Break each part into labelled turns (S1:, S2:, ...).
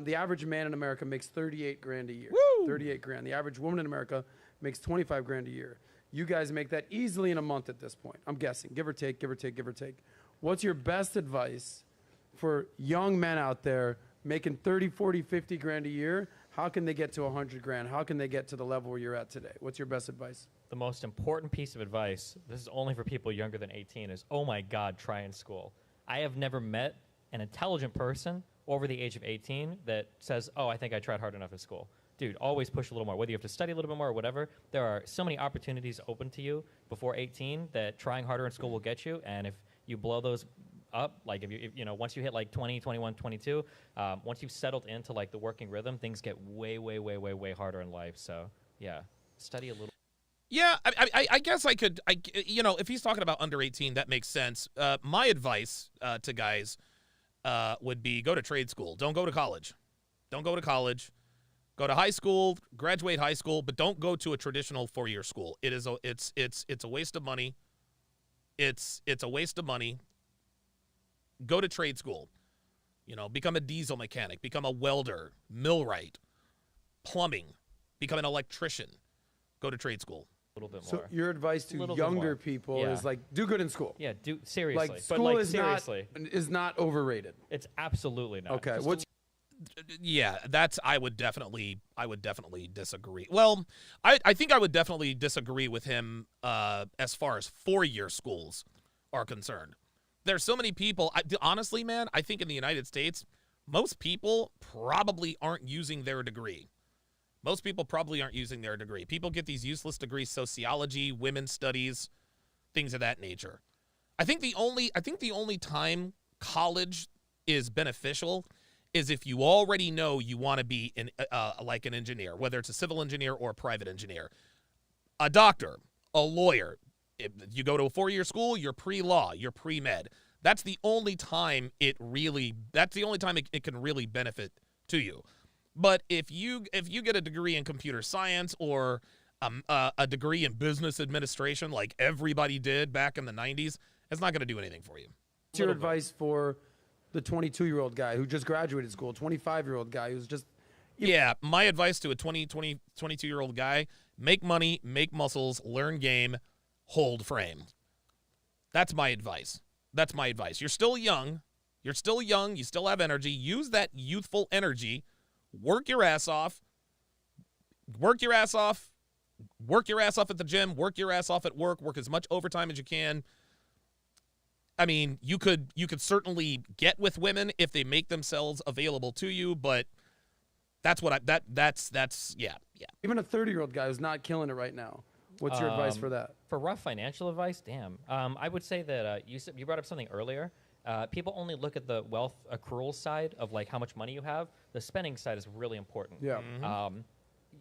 S1: the average man in America makes 38 grand a year.
S2: Woo!
S1: 38 grand. The average woman in America makes 25 grand a year. You guys make that easily in a month at this point. I'm guessing, give or take, give or take, give or take. What's your best advice for young men out there making 30, 40, 50 grand a year? How can they get to 100 grand? How can they get to the level where you're at today? What's your best advice?
S3: The most important piece of advice, this is only for people younger than 18, is, oh my God, try in school. I have never met an intelligent person over the age of 18 that says, oh, I think I tried hard enough in school. Dude, always push a little more. Whether you have to study a little bit more or whatever, there are so many opportunities open to you before 18 that trying harder in school will get you. And if you blow those up, like if you know, once you hit like 20, 21, 22, once you've settled into like the working rhythm, things get way, way, way, way, way harder in life. So yeah, study a little.
S2: Yeah, I guess I could, you know, if he's talking about under 18, that makes sense. My advice to guys would be go to trade school. Don't go to college. Don't go to college. Go to high school, graduate high school, but don't go to a traditional 4-year school. It's a waste of money. It's a waste of money. Go to trade school. You know, become a diesel mechanic, become a welder, millwright, plumbing, become an electrician. Go to trade school.
S3: A little bit
S1: So
S3: more.
S1: your advice to younger people is like, do good in school.
S3: Yeah, do seriously.
S1: Like school
S3: but like
S1: is
S3: seriously,
S1: is not overrated.
S3: it's absolutely not.
S1: Okay,
S3: Just
S1: what's
S2: Yeah, I would definitely disagree. Well, I think I would definitely disagree with him as far as 4-year schools are concerned. There's so many people, honestly, man, I think in the United States, most people probably aren't using their degree. Most people probably aren't using their degree. People get these useless degrees, sociology, women's studies, things of that nature. I think the only time college is beneficial is if you already know you want to be like an engineer, whether it's a civil engineer or a private engineer, a doctor, a lawyer. If you go to a 4-year school, you're pre-law, you're pre-med. That's the only time it can really benefit to you. But if you get a degree in computer science or a degree in business administration like everybody did back in the 90s, it's not going to do anything for you.
S1: What's your advice for the 22-year-old guy who just graduated school, 25-year-old guy who's just...
S2: Yeah, my advice to a 22-year-old guy, make money, make muscles, learn game, hold frame. That's my advice. That's my advice. You're still young. You still have energy. Use that youthful energy. Work your ass off. Work your ass off at the gym. Work your ass off at work. Work as much overtime as you can. I mean, you could certainly get with women if they make themselves available to you, but that's yeah.
S1: Even a 30-year-old guy who's not killing it right now. What's your advice for that?
S3: For rough financial advice, damn. I would say that you brought up something earlier. People only look at the wealth accrual side of like how much money you have. The spending side is really important.
S1: Yeah.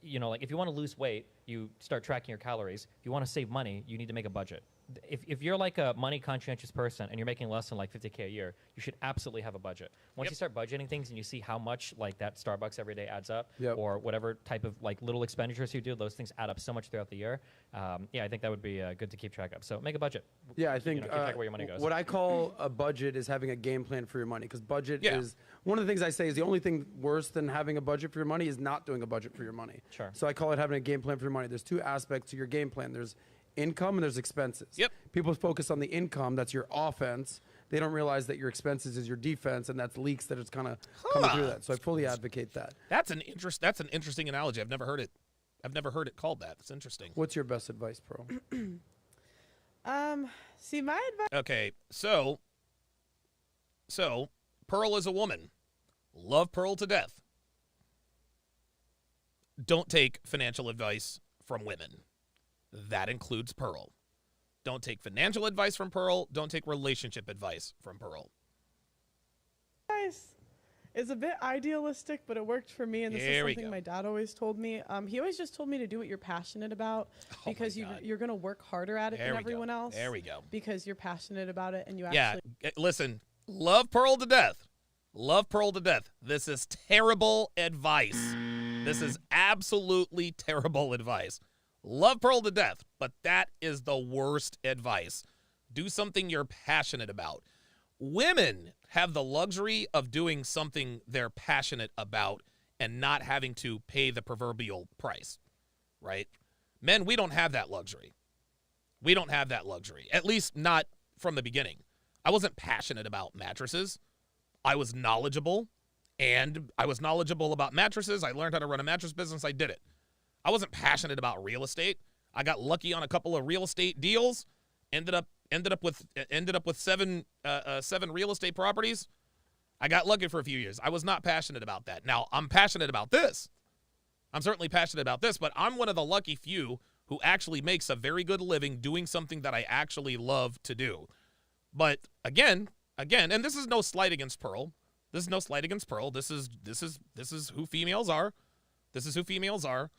S3: You know, like if you want to lose weight, you start tracking your calories. If you want to save money, you need to make a budget. If you're like a money conscientious person and you're making less than like $50K a year, you should absolutely have a budget. Once you start budgeting things and you see how much like that Starbucks every day adds up, or whatever type of like little expenditures you do, those things add up so much throughout the year. I think that would be good to keep track of. So make a budget.
S1: Yeah, I think
S3: keep track of where your money goes.
S1: What I call a budget is having a game plan for your money, because budget is one of the things I say is the only thing worse than having a budget for your money is not doing a budget for your money.
S3: Sure.
S1: So I call it having a game plan for your money. There's two aspects to your game plan. There's income and there's expenses.
S2: Yep.
S1: People focus on the income, that's your offense. They don't realize that your expenses is your defense, and that's leaks that it's kind of coming through that. So I fully advocate that.
S2: That's an interesting analogy. I've never heard it called that. It's interesting.
S1: What's your best advice, Pearl?
S4: See, my advice.
S2: Okay, so Pearl is a woman. Love Pearl to death. Don't take financial advice from women. That includes Pearl. Don't take financial advice from Pearl. Don't take relationship advice from Pearl.
S4: It's a bit idealistic, but it worked for me, and this is something my dad always told me. He always just told me to do what you're passionate about, because you're going to work harder at it than everyone else.
S2: There we go.
S4: Because you're passionate about it, and you actually...
S2: Yeah, listen, love Pearl to death. Love Pearl to death. This is terrible advice. This is absolutely terrible advice. Love Pearl to death, but that is the worst advice. Do something you're passionate about. Women have the luxury of doing something they're passionate about and not having to pay the proverbial price, right? Men, we don't have that luxury. We don't have that luxury, at least not from the beginning. I wasn't passionate about mattresses. I was knowledgeable, and I was knowledgeable about mattresses. I learned how to run a mattress business. I did it. I wasn't passionate about real estate. I got lucky on a couple of real estate deals. Ended up with seven real estate properties. I got lucky for a few years. I was not passionate about that. Now, I'm passionate about this. I'm certainly passionate about this, but I'm one of the lucky few who actually makes a very good living doing something that I actually love to do. But again, and this is no slight against Pearl. This is no slight against Pearl. This is who females are. This is who females are.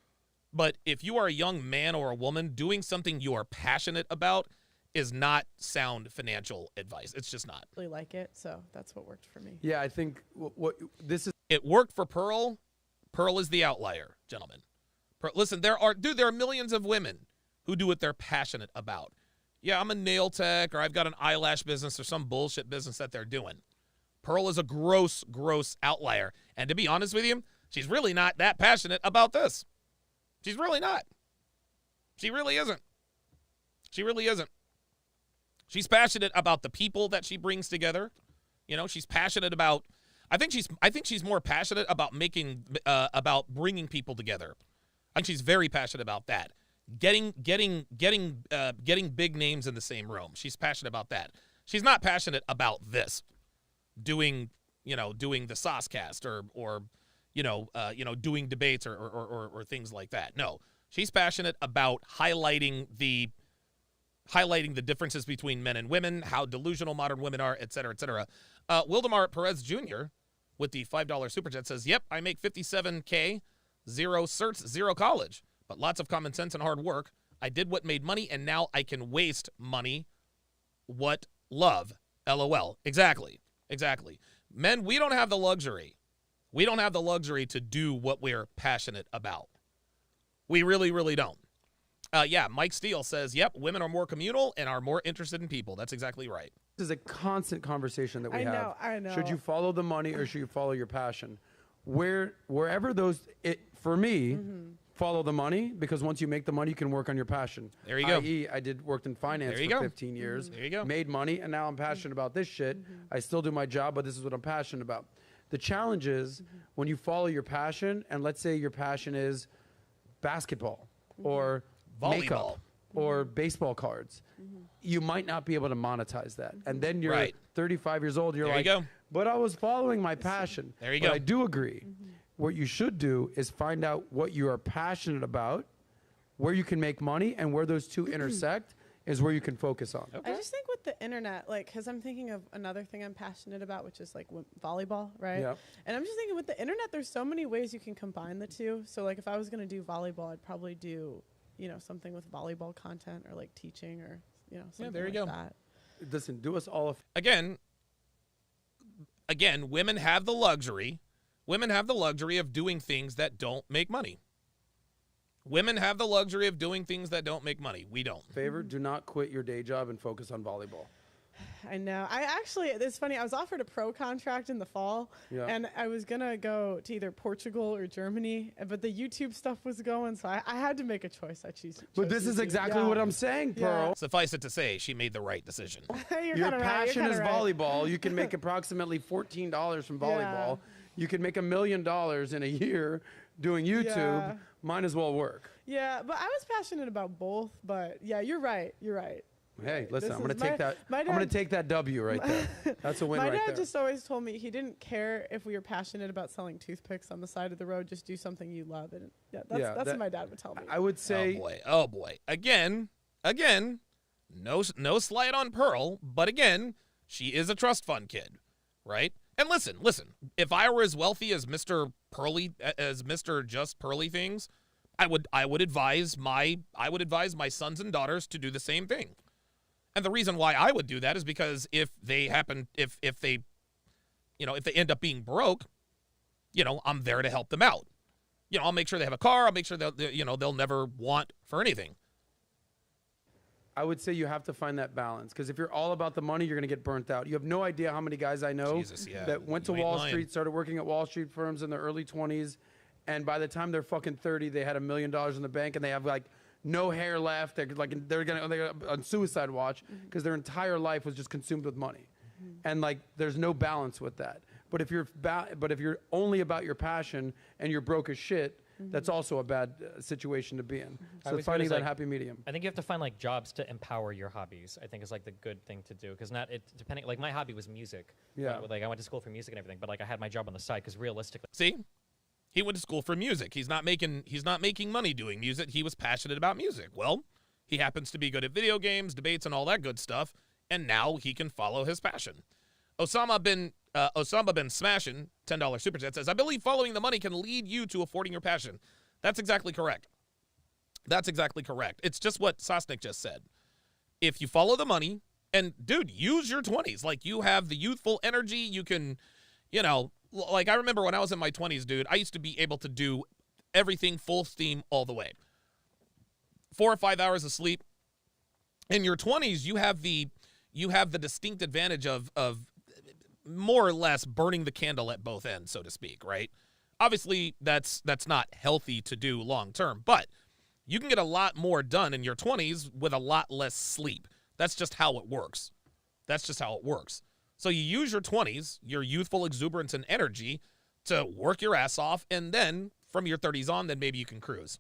S2: But if you are a young man or a woman, doing something you are passionate about is not sound financial advice. It's just not.
S4: Really like it, so that's what worked for me.
S1: Yeah, I think what this is.
S2: It worked for Pearl. Pearl is the outlier, gentlemen. Listen, there are millions of women who do what they're passionate about. Yeah, I'm a nail tech, or I've got an eyelash business, or some bullshit business that they're doing. Pearl is a gross outlier. And to be honest with you, she's really not that passionate about this. She's really not. She really isn't. She really isn't. She's passionate about the people that she brings together. You know, she's passionate about. I think she's more passionate about about bringing people together. I think she's very passionate about that. Getting big names in the same room. She's passionate about that. She's not passionate about this. Doing the Saucecast or doing debates or things like that. No, she's passionate about highlighting the differences between men and women, how delusional modern women are, et cetera, et cetera. Wildemar Perez Jr. with the $5 super chat says, "Yep, I make $57K, 0 certs, 0 college, but lots of common sense and hard work. I did what made money, and now I can waste money. What love? LOL." Exactly. Men, we don't have the luxury. We don't have the luxury to do what we're passionate about. We really, really don't. Mike Steele says, "Yep, women are more communal and are more interested in people." That's exactly right.
S1: This is a constant conversation that we have.
S4: I know.
S1: Should you follow the money or should you follow your passion? Wherever for me, follow the money, because once you make the money, you can work on your passion.
S2: There you go.
S1: I.e., I worked in finance for 15 years.
S2: There you go.
S1: Made money, and now I'm passionate about this shit. I still do my job, but this is what I'm passionate about. The challenge is when you follow your passion, and let's say your passion is basketball or
S2: volleyball
S1: makeup or baseball cards, you might not be able to monetize that. And then you're 35 years old, you're
S2: there
S1: like,
S2: you go.
S1: But I was following my passion.
S2: There you
S1: But
S2: go.
S1: I do agree. What you should do is find out what you are passionate about, where you can make money, and where those two intersect is where you can focus on.
S4: I just think with the internet, because I'm thinking of another thing I'm passionate about, which is volleyball, right?
S1: Yep.
S4: And I'm just thinking with the internet, there's so many ways you can combine the two. So if I was going to do volleyball, I'd probably do, something with volleyball content or teaching or, something
S2: there you
S4: like
S2: go.
S4: that.
S1: Listen, do us all
S2: Again, women have the luxury. Women have the luxury of doing things that don't make money. Women have the luxury of doing things that don't make money. We don't.
S1: favor. Do not quit your day job and focus on volleyball.
S4: I know. It's funny. I was offered a pro contract in the fall, and I was going to go to either Portugal or Germany, but the YouTube stuff was going, so I had to make a choice.
S1: But this is exactly what I'm saying, Pearl.
S2: Suffice it to say, she made the right decision.
S1: Your passion is volleyball. You can make approximately $14 from volleyball. You can make $1 million in a year doing YouTube.
S4: Yeah.
S1: Might as well work.
S4: Yeah, but I was passionate about both. But yeah, you're right.
S1: Hey, listen, I'm
S4: This
S1: going to
S4: is
S1: take that. I'm going to take that W right there. That's a win
S4: My
S1: right
S4: dad
S1: there.
S4: just always told me he didn't care if we were passionate about selling toothpicks on the side of the road. Just do something you love, and that's what my dad would tell me.
S1: I would say.
S2: Oh boy. Again. No slight on Pearl, but again, she is a trust fund kid, right? And listen. If I were as wealthy as Mr. Just Pearly Things, I would advise my sons and daughters to do the same thing. And the reason why I would do that is because if they end up being broke, I'm there to help them out. I'll make sure they have a car. I'll make sure they'll never want for anything.
S1: I would say you have to find that balance, because if you're all about the money, you're going to get burnt out. You have no idea how many guys I know
S2: Jesus, yeah.
S1: that went to
S2: You ain't
S1: Wall
S2: lying.
S1: Street, started working at Wall Street firms in their early 20s, and by the time they're fucking 30, they had $1 million in the bank, and they have like no hair left. They're on suicide watch because their entire life was just consumed with money, and like there's no balance with that. But if you're only about your passion and you're broke as shit, that's also a bad situation to be in.
S3: I
S1: So
S3: was
S1: finding
S3: gonna
S1: that
S3: say,
S1: happy medium.
S3: I think you have to find like jobs to empower your hobbies. I think is like the good thing to do because depending like my hobby was music.
S1: Yeah.
S3: Like I went to school for music and everything, but like I had my job on the side because realistically,
S2: See, he went to school for music. He's not making money doing music. He was passionate about music. Well, he happens to be good at video games, debates, and all that good stuff, and now he can follow his passion. Osama bin Smashing, $10 super chat says, I believe following the money can lead you to affording your passion. That's exactly correct. That's exactly correct. It's just what Sosnick just said. If you follow the money, and dude, use your 20s. Like you have the youthful energy. You can, like I remember when I was in my 20s, dude, I used to be able to do everything full steam all the way. 4 or 5 hours of sleep. In your 20s, you have the distinct advantage of more or less burning the candle at both ends, so to speak, right? Obviously, that's not healthy to do long term, but you can get a lot more done in your 20s with a lot less sleep. That's just how it works. So you use your 20s, your youthful exuberance and energy to work your ass off, and then from your 30s on, then maybe you can cruise.